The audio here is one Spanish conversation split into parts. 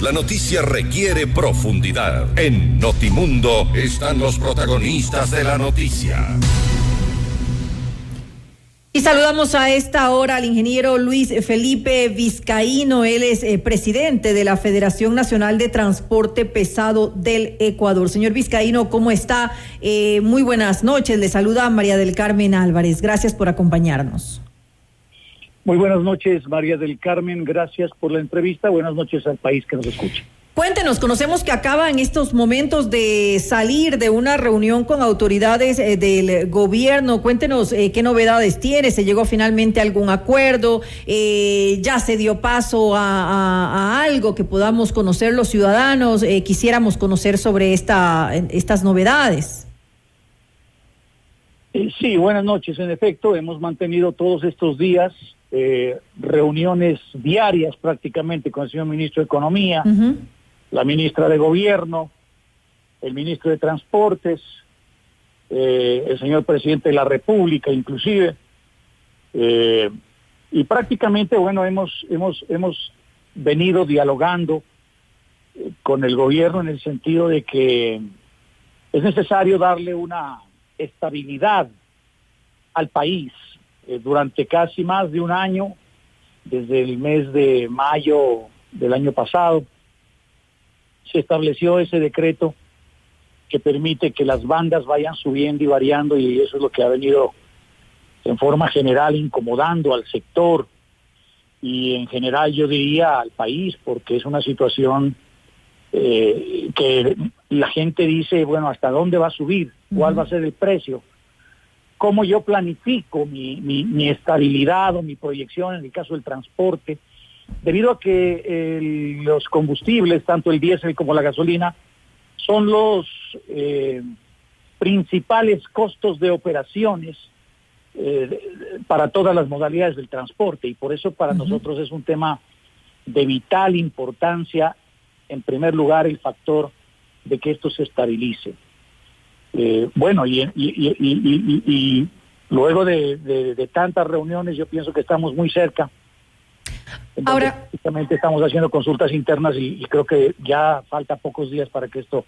La noticia requiere profundidad. En Notimundo están los protagonistas de la noticia. Y saludamos a esta hora al ingeniero Luis Felipe Vizcaíno. Él es presidente de la Federación Nacional de Transporte Pesado del Ecuador. Señor Vizcaíno, ¿cómo está? Muy buenas noches. Le saluda María del Carmen Álvarez. Gracias por acompañarnos. Muy buenas noches, María del Carmen. Gracias por la entrevista. Buenas noches al país que nos escucha. Cuéntenos, conocemos que acaba en estos momentos de salir de una reunión con autoridades del gobierno. Cuéntenos qué novedades tiene, se llegó finalmente a algún acuerdo, ya se dio paso a algo que podamos conocer los ciudadanos. Quisiéramos conocer sobre estas novedades. Sí, buenas noches. En efecto, hemos mantenido todos estos días reuniones diarias prácticamente con el señor ministro de Economía, la ministra de Gobierno, el ministro de Transportes, el señor presidente de la República inclusive, y prácticamente, bueno, hemos venido dialogando con el gobierno en el sentido de que es necesario darle una estabilidad al país. Durante casi más de un año, desde el mes de mayo del año pasado, se estableció ese decreto que permite que las bandas vayan subiendo y variando, y eso es lo que ha venido en forma general incomodando al sector y en general yo diría al país, porque es una situación que la gente dice, bueno, ¿hasta dónde va a subir? ¿Cuál va a ser el precio? ¿Cómo yo planifico mi estabilidad o mi proyección en el caso del transporte? Debido a que los combustibles, tanto el diésel como la gasolina, son los principales costos de operaciones para todas las modalidades del transporte, y por eso para nosotros es un tema de vital importancia, en primer lugar, el factor de que esto se estabilice. Bueno, y luego de tantas reuniones, yo pienso que estamos muy cerca. Ahora, justamente estamos haciendo consultas internas y creo que ya falta pocos días para que esto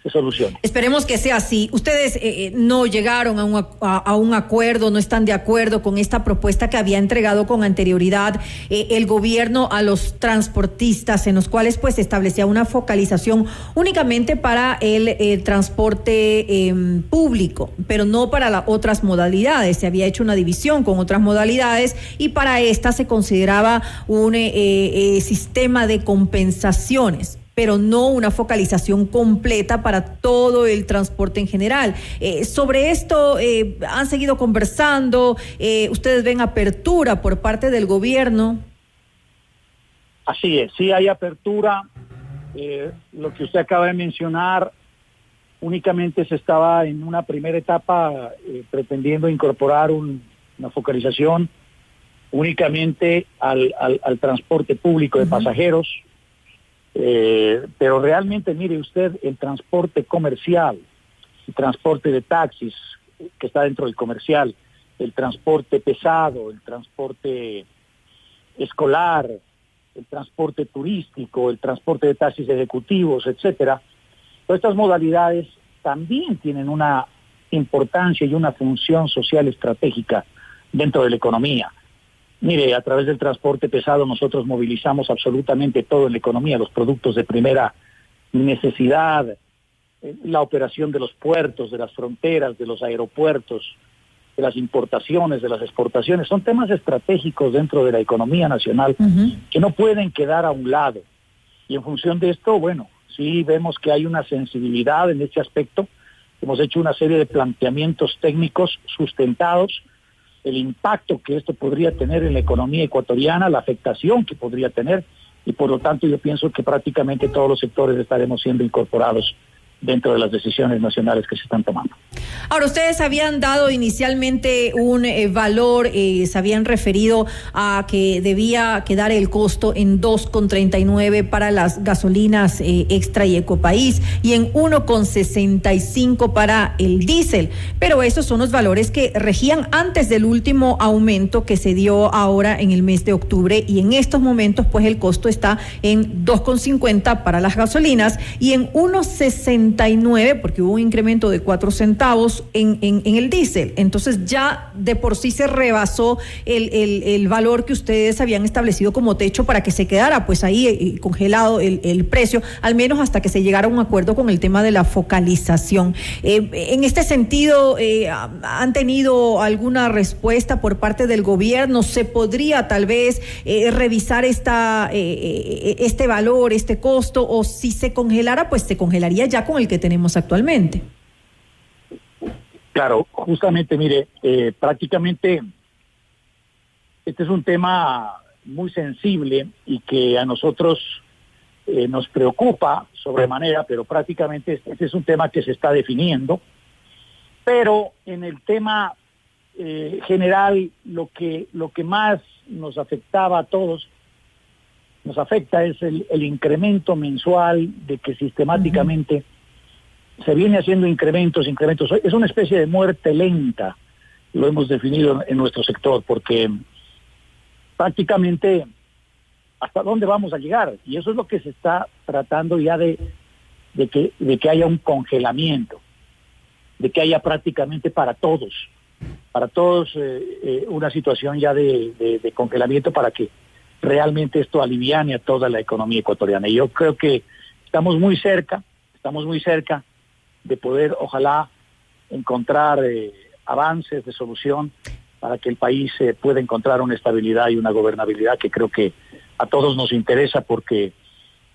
se solucione. Esperemos que sea así. Ustedes no llegaron a un acuerdo, no están de acuerdo con esta propuesta que había entregado con anterioridad el gobierno a los transportistas, en los cuales pues establecía una focalización únicamente para el transporte público, pero no para otras modalidades. Se había hecho una división con otras modalidades y para esta se consideraba un sistema de compensaciones, pero no una focalización completa para todo el transporte en general. Sobre esto han seguido conversando, ustedes ven apertura por parte del gobierno. Así es, sí hay apertura. Lo que usted acaba de mencionar, únicamente se estaba en una primera etapa pretendiendo incorporar una focalización únicamente al transporte público de pasajeros. Pero realmente, mire usted, el transporte comercial, el transporte de taxis que está dentro del comercial, el transporte pesado, el transporte escolar, el transporte turístico, el transporte de taxis ejecutivos, etcétera, todas estas modalidades también tienen una importancia y una función social estratégica dentro de la economía. Mire, a través del transporte pesado nosotros movilizamos absolutamente todo en la economía, los productos de primera necesidad, la operación de los puertos, de las fronteras, de los aeropuertos, de las importaciones, de las exportaciones. Son temas estratégicos dentro de la economía nacional que no pueden quedar a un lado. Y en función de esto, bueno, sí vemos que hay una sensibilidad en este aspecto. Hemos hecho una serie de planteamientos técnicos sustentados, el impacto que esto podría tener en la economía ecuatoriana, la afectación que podría tener, y por lo tanto yo pienso que prácticamente todos los sectores estaremos siendo incorporados dentro de las decisiones nacionales que se están tomando. Ahora, ustedes habían dado inicialmente un valor, se habían referido a que debía quedar el costo en 2,39 para las gasolinas Extra y Ecopaís y en 1,65 para el diésel, pero esos son los valores que regían antes del último aumento que se dio ahora en el mes de octubre, y en estos momentos pues el costo está en 2,50 para las gasolinas y en 1,69 porque hubo un incremento de 4 centavos en el diésel. Entonces ya de por sí se rebasó el valor que ustedes habían establecido como techo para que se quedara pues ahí congelado el precio, al menos hasta que se llegara a un acuerdo con el tema de la focalización. En este sentido, ¿han tenido alguna respuesta por parte del gobierno? ¿Se podría tal vez revisar este valor, este costo, o si se congelara, pues se congelaría ya con el que tenemos actualmente? Claro, justamente, mire, prácticamente este es un tema muy sensible y que a nosotros nos preocupa sobremanera, pero prácticamente este es un tema que se está definiendo. Pero en el tema general, lo que más nos afectaba a todos, nos afecta es el incremento mensual de que sistemáticamente se viene haciendo incrementos. Es una especie de muerte lenta, lo hemos definido en nuestro sector, porque prácticamente hasta dónde vamos a llegar, y eso es lo que se está tratando ya de que haya un congelamiento, de que haya prácticamente para todos una situación ya de congelamiento para que realmente esto aliviane a toda la economía ecuatoriana. Y yo creo que estamos muy cerca de poder, ojalá, encontrar avances de solución para que el país pueda encontrar una estabilidad y una gobernabilidad que creo que a todos nos interesa, porque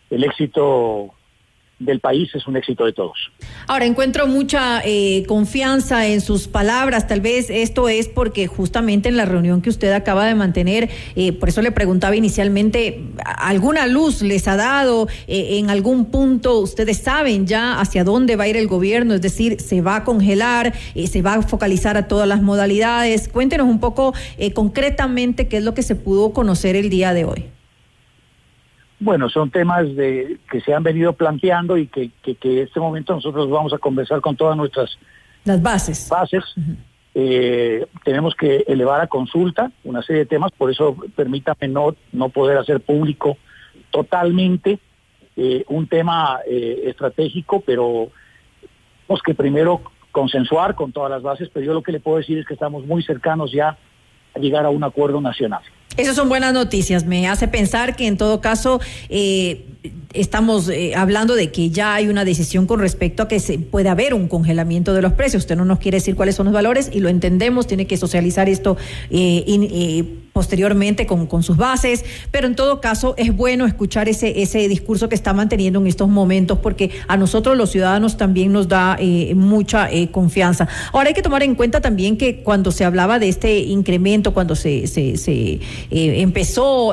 el éxito del país es un éxito de todos. Ahora, encuentro mucha confianza en sus palabras. Tal vez esto es porque justamente en la reunión que usted acaba de mantener, por eso le preguntaba inicialmente, ¿alguna luz les ha dado? ¿En algún punto ustedes saben ya hacia dónde va a ir el gobierno? Es decir, ¿se va a congelar? ¿Se va a focalizar a todas las modalidades? Cuéntenos un poco concretamente qué es lo que se pudo conocer el día de hoy. Bueno, son temas que se han venido planteando y que en este momento nosotros vamos a conversar con todas las bases. Tenemos que elevar a consulta una serie de temas, por eso permítame no poder hacer público totalmente un tema estratégico, pero tenemos que primero consensuar con todas las bases, pero yo lo que le puedo decir es que estamos muy cercanos ya a llegar a un acuerdo nacional. Esas son buenas noticias. Me hace pensar que en todo caso estamos hablando de que ya hay una decisión con respecto a que se puede haber un congelamiento de los precios. Usted no nos quiere decir cuáles son los valores y lo entendemos, tiene que socializar esto posteriormente con sus bases, pero en todo caso es bueno escuchar ese discurso que está manteniendo en estos momentos, porque a nosotros los ciudadanos también nos da mucha confianza. Ahora hay que tomar en cuenta también que cuando se hablaba de este incremento, cuando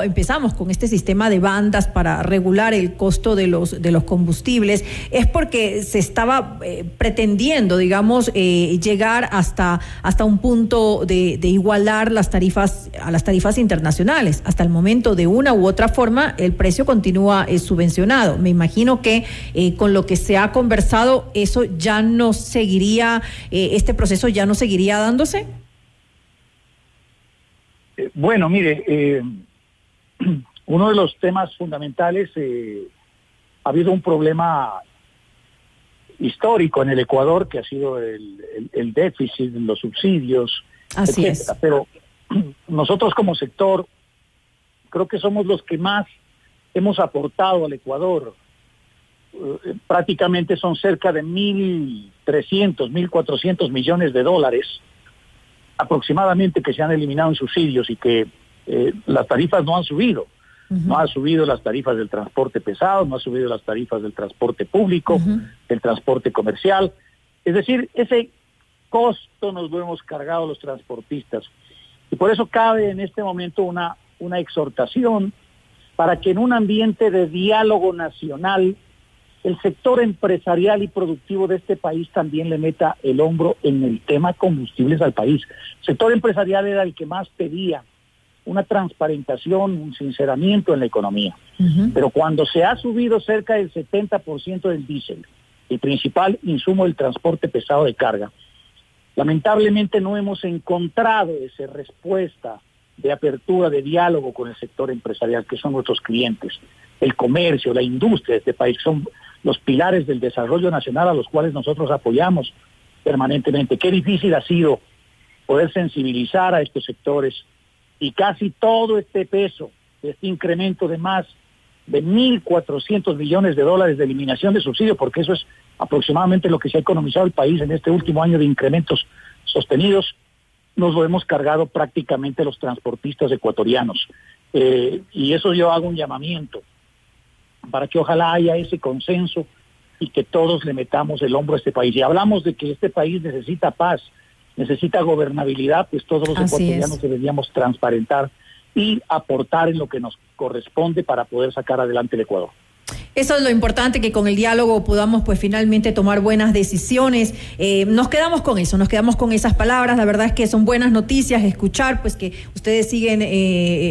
empezamos con este sistema de bandas para regular el costo de los combustibles, es porque se estaba pretendiendo, digamos, llegar hasta un punto de igualar las tarifas a las tarifas internacionales. Hasta el momento, de una u otra forma, el precio continúa subvencionado. Me imagino que con lo que se ha conversado, eso ya no seguiría, este proceso ya no seguiría dándose. Bueno, mire, uno de los temas fundamentales, ha habido un problema histórico en el Ecuador, que ha sido el déficit, los subsidios, así etcétera. es. Pero nosotros como sector creo que somos los que más hemos aportado al Ecuador. Prácticamente son cerca de 1.300, 1.400 millones de dólares aproximadamente que se han eliminado en subsidios y que las tarifas no han subido. No han subido las tarifas del transporte pesado, no han subido las tarifas del transporte público, del transporte comercial. Es decir, ese costo nos lo hemos cargado los transportistas. Y por eso cabe en este momento una exhortación para que en un ambiente de diálogo nacional el sector empresarial y productivo de este país también le meta el hombro en el tema combustibles al país. El sector empresarial era el que más pedía una transparentación, un sinceramiento en la economía. Pero cuando se ha subido cerca del 70% del diésel, el principal insumo del transporte pesado de carga, lamentablemente no hemos encontrado esa respuesta de apertura, de diálogo con el sector empresarial, que son nuestros clientes. El comercio, la industria de este país son los pilares del desarrollo nacional a los cuales nosotros apoyamos permanentemente. Qué difícil ha sido poder sensibilizar a estos sectores, y casi todo este peso, este incremento de más de 1.400 millones de dólares de eliminación de subsidios, porque eso es aproximadamente lo que se ha economizado el país en este último año de incrementos sostenidos, nos lo hemos cargado prácticamente los transportistas ecuatorianos. Y eso yo hago un llamamiento para que ojalá haya ese consenso y que todos le metamos el hombro a este país. Y hablamos de que este país necesita paz, necesita gobernabilidad, pues todos los ecuatorianos deberíamos transparentar y aportar en lo que nos corresponde para poder sacar adelante el Ecuador. Eso es lo importante, que con el diálogo podamos pues finalmente tomar buenas decisiones. Nos quedamos con eso, nos quedamos con esas palabras. La verdad es que son buenas noticias escuchar pues que ustedes siguen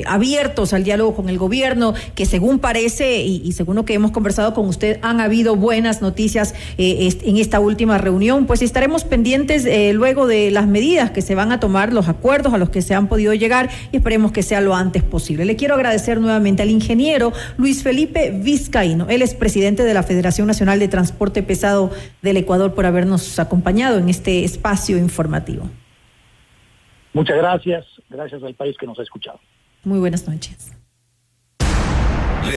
abiertos al diálogo con el gobierno, que según parece y según lo que hemos conversado con usted, han habido buenas noticias en esta última reunión. Pues estaremos pendientes luego de las medidas que se van a tomar, los acuerdos a los que se han podido llegar, y esperemos que sea lo antes posible. Le quiero agradecer nuevamente al ingeniero Luis Felipe Vizcaíno. Él es presidente de la Federación Nacional de Transporte Pesado del Ecuador, por habernos acompañado en este espacio informativo. Muchas gracias. Gracias al país que nos ha escuchado. Muy buenas noches.